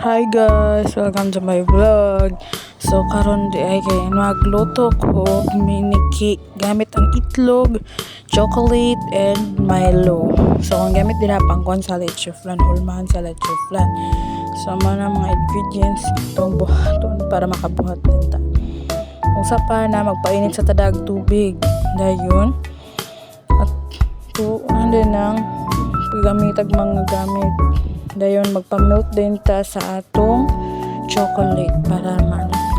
Hi guys, welcome to my vlog. So karon di ay kay magluto ko og mini cake gamit ang itlog, chocolate and Milo. So ang gamit din pangkuan sa leche flan, hulmahan sa leche flan. So mga ingredients itong buhaton para makabuhat nita. Usa pa na magpainit sa tadag tubig. Dayon at tuon din ang paggamitag mga gamit. Dayon magpa-melt din ta sa atong chocolate para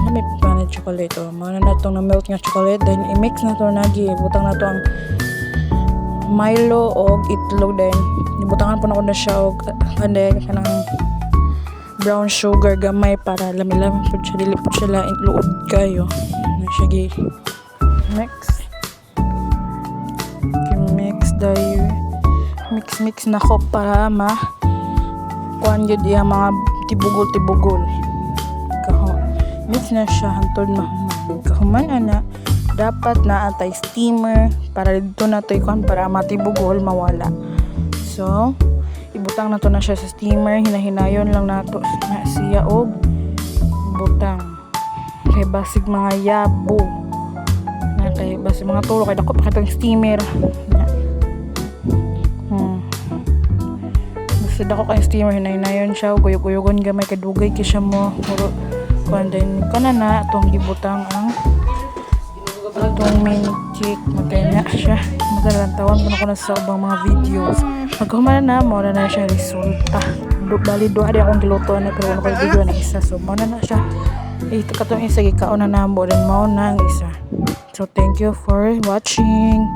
may pa na chocolate o mga na itong na-melt nga chocolate. Then i-mix na to nagi, butang na to ang Milo o itlog. Then ibutangan po na ko na siya o kanday kanang brown sugar gamay para lami-lami po siya, dili po siya lain luod kayo na siya gi mix dayo mix na ko para kuan yun yung mga tibugol mix na siya hantod mahuman kahuman ana dapat na atay steamer para dito na to kuan para matibugol mawala. So ibutang na to na siya sa steamer, hinahinayon lang nato na siya og butang kay basig mga yabo na kay basig mga tulo kay dako pa kitong steamer na. Basta dako kay steamer, hinahinayon siya guyog-guyogon gamay kadugay kay siya mo puro kuan din kana na atong gibutang ang atong mini cake magkaya siya madalantawan pa na ko na sa ubang mga videos magkumana na mo na siya resulta bali doa di akong giluto na pero ano kayo video na isa so mo na siya ito katong isa gikaon na namo rin mo na ang isa. So thank you for watching.